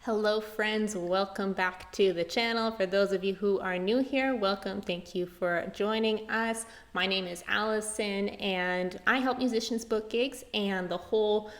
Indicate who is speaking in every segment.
Speaker 1: Hello friends, welcome back to the channel. For those of you who are new here, welcome. Thank you for joining us. My name is Allison and I help musicians book gigs, and the whole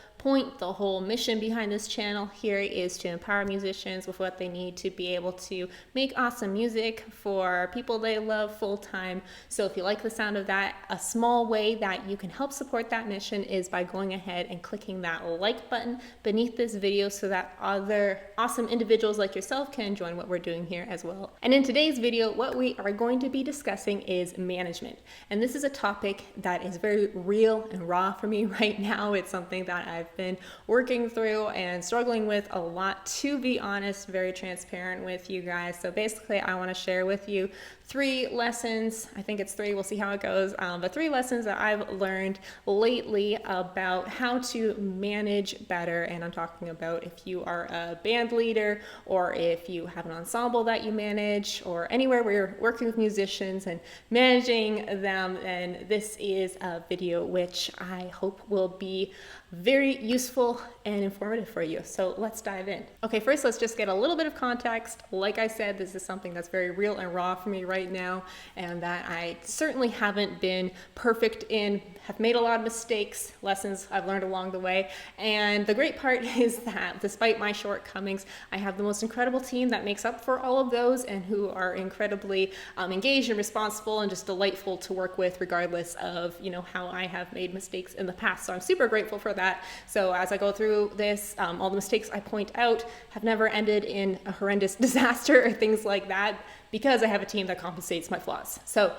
Speaker 1: mission behind this channel here is to empower musicians with what they need to be able to make awesome music for people they love full time. So if you like the sound of that, a small way that you can help support that mission is by going ahead and clicking that like button beneath this video so that other awesome individuals like yourself can join what we're doing here as well. And in today's video, what we are going to be discussing is management. And this is a topic that is very real and raw for me right now. It's something that I've been working through and struggling with a lot, to be honest, very transparent with you guys. So basically, I want to share with you 3 lessons. I think it's 3, we'll see how it goes, but 3 lessons that I've learned lately about how to manage better. And I'm talking about if you are a band leader, or if you have an ensemble that you manage, or anywhere where you're working with musicians and managing them, and this is a video which I hope will be very useful and informative for you. So let's dive in. Okay, first let's just get a little bit of context. Like I said, this is something that's very real and raw for me right now, and that I certainly haven't been perfect in, have made a lot of mistakes, lessons I've learned along the way. And the great part is that despite my shortcomings, I have the most incredible team that makes up for all of those, and who are incredibly engaged and responsible and just delightful to work with, regardless of, how I have made mistakes in the past. So I'm super grateful for that. So as I go through this, all the mistakes I point out have never ended in a horrendous disaster or things like that, because I have a team that compensates my flaws. So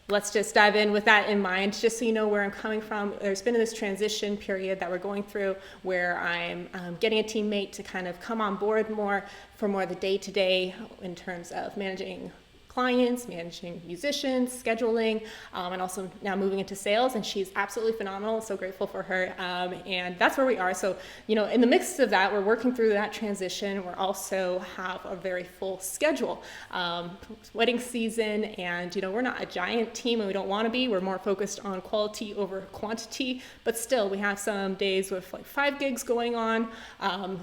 Speaker 1: let's just dive in with that in mind, just so you know where I'm coming from. There's been this transition period that we're going through where I'm getting a teammate to kind of come on board more for more of the day-to-day in terms of managing clients, managing musicians, scheduling, and also now moving into sales. And she's absolutely phenomenal. So grateful for her. And that's where we are. So, in the midst of that, we're working through that transition. We're also have a very full schedule, wedding season. And, we're not a giant team, and we don't want to be. We're more focused on quality over quantity. But still, we have some days with like 5 gigs going on.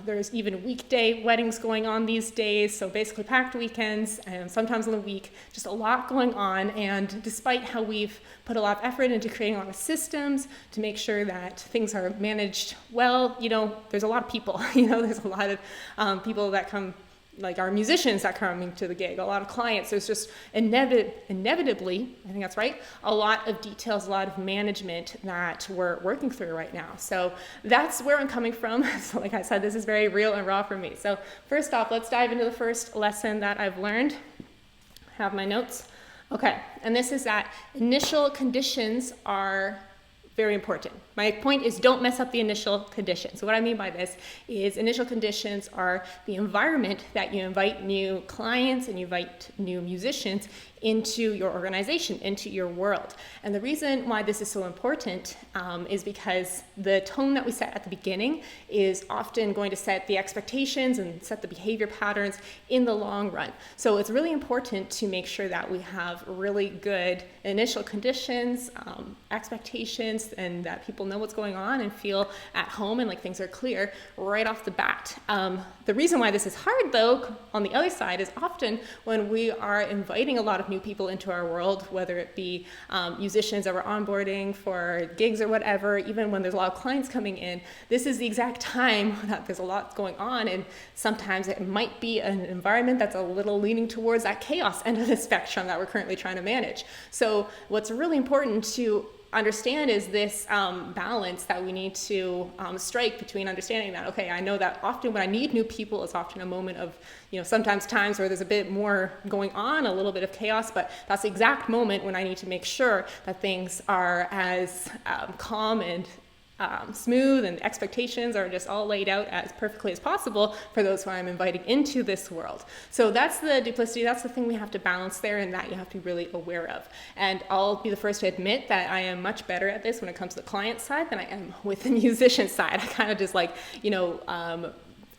Speaker 1: There's even weekday weddings going on these days. So basically packed weekends, and sometimes in the week, just a lot going on. And despite how we've put a lot of effort into creating a lot of systems to make sure that things are managed well, there's a lot of people, there's a lot of people that come, like our musicians that come to the gig, a lot of clients. There's just inevitably, I think that's right, a lot of details, a lot of management that we're working through right now. So that's where I'm coming from. So like I said, this is very real and raw for me. So first off, let's dive into the first lesson that I've learned. Have my notes. Okay, and this is that initial conditions are very important. My point is, don't mess up the initial conditions. So what I mean by this is initial conditions are the environment that you invite new clients and you invite new musicians into your organization, into your world. And the reason why this is so important is because the tone that we set at the beginning is often going to set the expectations and set the behavior patterns in the long run. So it's really important to make sure that we have really good initial conditions, expectations, and that people know what's going on and feel at home and like things are clear right off the bat. The reason why this is hard, though, on the other side, is often when we are inviting a lot of new people into our world, whether it be musicians that we're onboarding for gigs or whatever, even when there's a lot of clients coming in, this is the exact time that there's a lot going on, and sometimes it might be an environment that's a little leaning towards that chaos end of the spectrum that we're currently trying to manage. So what's really important to understand is this balance that we need to strike between understanding that, okay, I know that often when I need new people, it's often a moment of, sometimes times where there's a bit more going on, a little bit of chaos, but that's the exact moment when I need to make sure that things are as calm and smooth, and expectations are just all laid out as perfectly as possible for those who I'm inviting into this world. So that's the duplicity, that's the thing we have to balance there, and that you have to be really aware of. And I'll be the first to admit that I am much better at this when it comes to the client side than I am with the musician side. I kind of just like,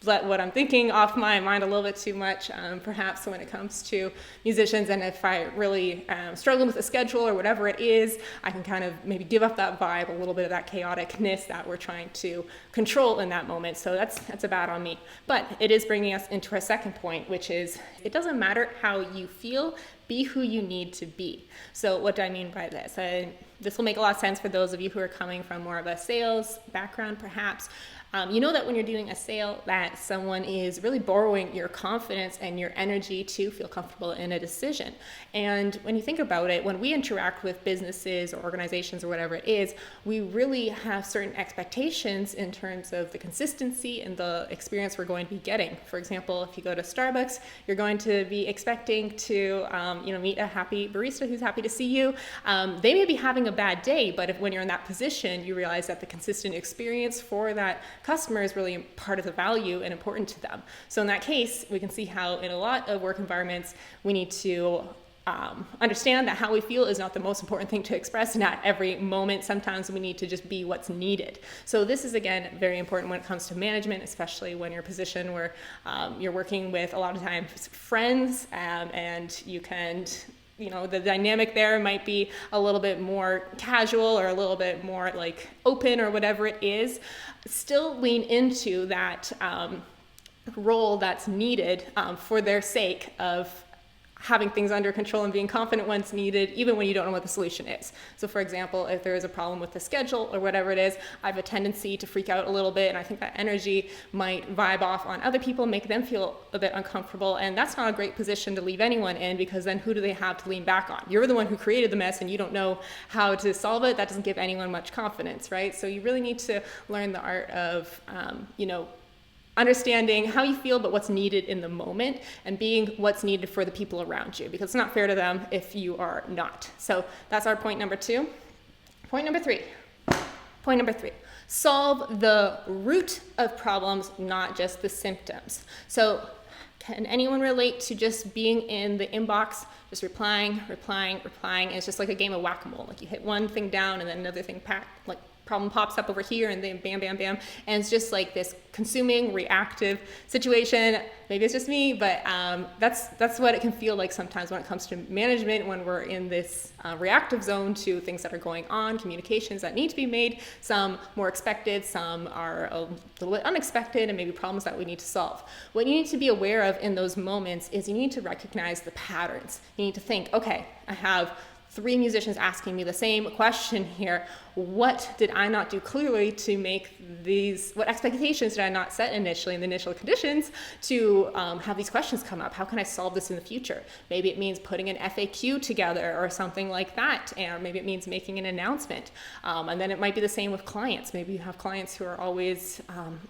Speaker 1: let what I'm thinking off my mind a little bit too much, perhaps when it comes to musicians. And if I really struggle with a schedule or whatever it is, I can kind of maybe give up that vibe, a little bit of that chaoticness that we're trying to control in that moment. So that's a bad on me. But it is bringing us into our second point, which is it doesn't matter how you feel, be who you need to be. So what do I mean by this? This will make a lot of sense for those of you who are coming from more of a sales background, perhaps. You know that when you're doing a sale that someone is really borrowing your confidence and your energy to feel comfortable in a decision. And when you think about it, when we interact with businesses or organizations or whatever it is, we really have certain expectations in terms of the consistency and the experience we're going to be getting. For example, if you go to Starbucks, you're going to be expecting to meet a happy barista who's happy to see you. They may be having a bad day, but when you're in that position, you realize that the consistent experience for that customer is really part of the value and important to them. So in that case, we can see how in a lot of work environments, we need to understand that how we feel is not the most important thing to express, and at every moment, sometimes we need to just be what's needed. So this is, again, very important when it comes to management, especially when you're in a position where you're working with a lot of times friends, and you can the dynamic there might be a little bit more casual or a little bit more like open or whatever it is. Still lean into that role that's needed for their sake of having things under control and being confident when it's needed, even when you don't know what the solution is. So for example, if there is a problem with the schedule or whatever it is, I have a tendency to freak out a little bit, and I think that energy might vibe off on other people, make them feel a bit uncomfortable, and that's not a great position to leave anyone in, because then who do they have to lean back on? You're the one who created the mess and you don't know how to solve it. That doesn't give anyone much confidence, right? So you really need to learn the art of, understanding how you feel, but what's needed in the moment, and being what's needed for the people around you, because it's not fair to them if you are not. So that's our point number 2. Point number 3. Solve the root of problems, not just the symptoms. So can anyone relate to just being in the inbox, just replying? It's just like a game of whack-a-mole. Like you hit one thing down and then another thing problem pops up over here, and then bam, bam, bam. And it's just like this consuming, reactive situation. Maybe it's just me, but that's what it can feel like sometimes when it comes to management, when we're in this reactive zone to things that are going on, communications that need to be made, some more expected, some are a little bit unexpected, and maybe problems that we need to solve. What you need to be aware of in those moments is you need to recognize the patterns. You need to think, okay, I have 3 musicians asking me the same question here. What did I not do clearly to make what expectations did I not set initially in the initial conditions to have these questions come up? How can I solve this in the future? Maybe it means putting an FAQ together or something like that, or maybe it means making an announcement. And then it might be the same with clients. Maybe you have clients who are always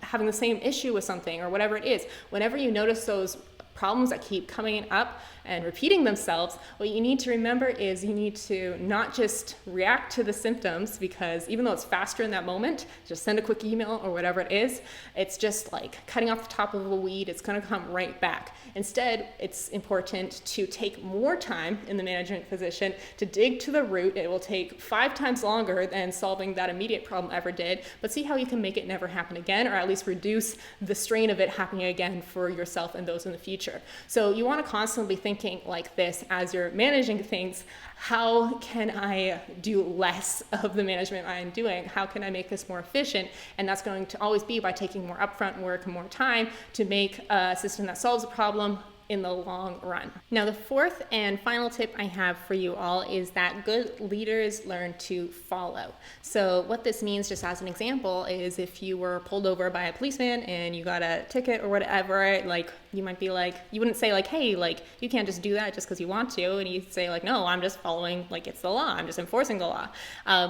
Speaker 1: having the same issue with something or whatever it is. Whenever you notice those problems that keep coming up and repeating themselves, what you need to remember is you need to not just react to the symptoms, because even though it's faster in that moment, just send a quick email or whatever it is, it's just like cutting off the top of a weed. It's going to come right back. Instead, it's important to take more time in the management position to dig to the root. It will take 5 times longer than solving that immediate problem ever did, but see how you can make it never happen again, or at least reduce the strain of it happening again for yourself and those in the future. So you want to constantly be thinking like this as you're managing things. How can I do less of the management I am doing? How can I make this more efficient? And that's going to always be by taking more upfront work and more time to make a system that solves a problem in the long run. Now, the 4th and final tip I have for you all is that good leaders learn to follow. So what this means, just as an example, is if you were pulled over by a policeman and you got a ticket or whatever, like you might be like, you wouldn't say like, hey, like you can't just do that just because you want to. And you say like, no, I'm just following, like it's the law. I'm just enforcing the law.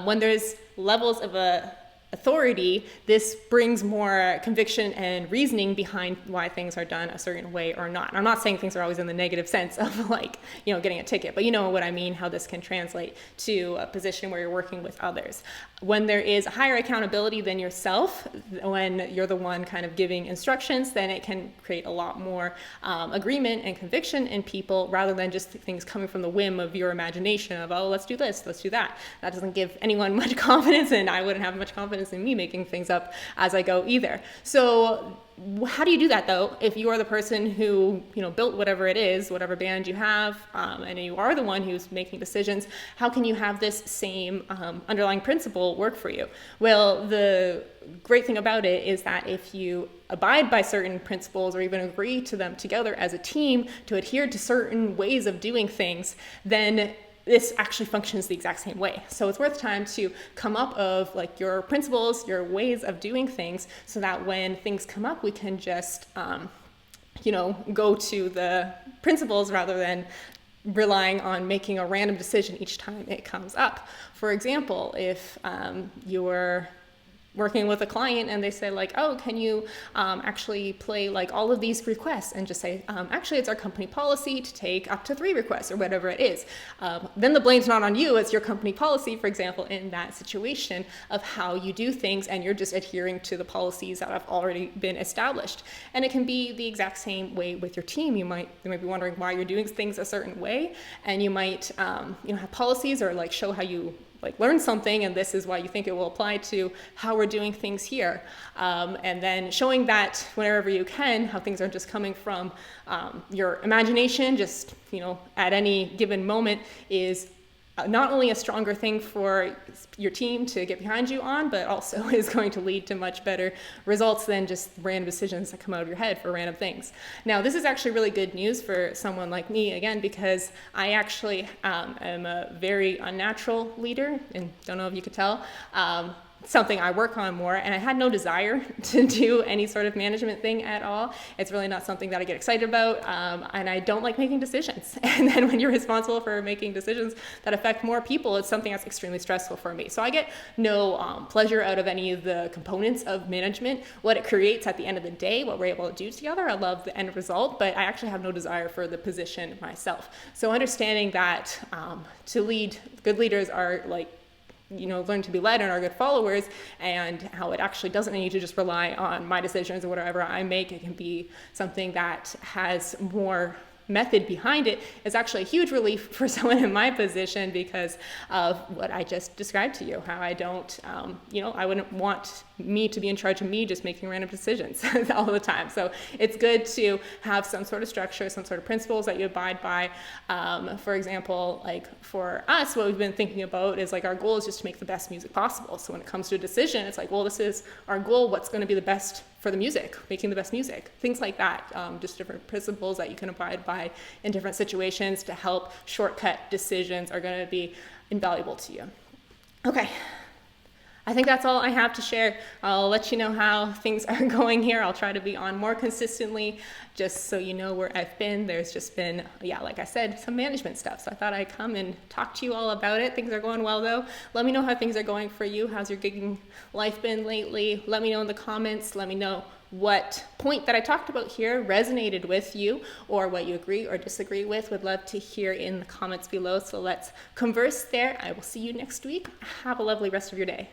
Speaker 1: When there's levels of authority, this brings more conviction and reasoning behind why things are done a certain way or not. And I'm not saying things are always in the negative sense of like, getting a ticket, but you know what I mean, how this can translate to a position where you're working with others. When there is a higher accountability than yourself, when you're the one kind of giving instructions, then it can create a lot more agreement and conviction in people, rather than just things coming from the whim of your imagination of, oh, let's do this, let's do that. That doesn't give anyone much confidence, and I wouldn't have much confidence in me making things up as I go either. So how do you do that though if you are the person who built whatever it is, whatever band you have, and you are the one who's making decisions? How can you have this same underlying principle work for you? Well, the great thing about it is that if you abide by certain principles or even agree to them together as a team to adhere to certain ways of doing things, then this actually functions the exact same way. So it's worth time to come up of like your principles, your ways of doing things, so that when things come up, we can just, go to the principles rather than relying on making a random decision each time it comes up. For example, if you're working with a client and they say like, oh, can you actually play like all of these requests, and just say, actually it's our company policy to take up to 3 requests or whatever it is. Then the blame's not on you, it's your company policy, for example, in that situation of how you do things, and you're just adhering to the policies that have already been established. And it can be the exact same way with your team. You might be wondering why you're doing things a certain way, and you might have policies or like show how you learn something, and this is why you think it will apply to how we're doing things here. And then showing that whenever you can, how things are just coming from your imagination, just, at any given moment, is not only a stronger thing for your team to get behind you on, but also is going to lead to much better results than just random decisions that come out of your head for random things. Now, this is actually really good news for someone like me, again, because I actually am a very unnatural leader, and don't know if you could tell. Something I work on more, and I had no desire to do any sort of management thing at all. It's really not something that I get excited about, and I don't like making decisions. And then when you're responsible for making decisions that affect more people, it's something that's extremely stressful for me. So I get no pleasure out of any of the components of management. What it creates at the end of the day, what we're able to do together, I love the end result, but I actually have no desire for the position myself. So understanding that to lead, good leaders are learn to be led and are good followers, and how it actually doesn't need to just rely on my decisions or whatever I make. It can be something that has more method behind it, is actually a huge relief for someone in my position, because of what I just described to you, how I don't, I wouldn't want me to be in charge of me just making random decisions all the time. So it's good to have some sort of structure, some sort of principles that you abide by. For example, like for us, what we've been thinking about is like our goal is just to make the best music possible. So when it comes to a decision, it's like, well, this is our goal. What's going to be the best for the music, making the best music, things like that. Just different principles that you can abide by in different situations to help shortcut decisions are going to be invaluable to you. Okay. I think that's all I have to share. I'll let you know how things are going here. I'll try to be on more consistently, just so you know where I've been. There's just been, like I said, some management stuff. So I thought I'd come and talk to you all about it. Things are going well though. Let me know how things are going for you. How's your gigging life been lately? Let me know in the comments. Let me know what point that I talked about here resonated with you, or what you agree or disagree with. Would love to hear in the comments below. So let's converse there. I will see you next week. Have a lovely rest of your day.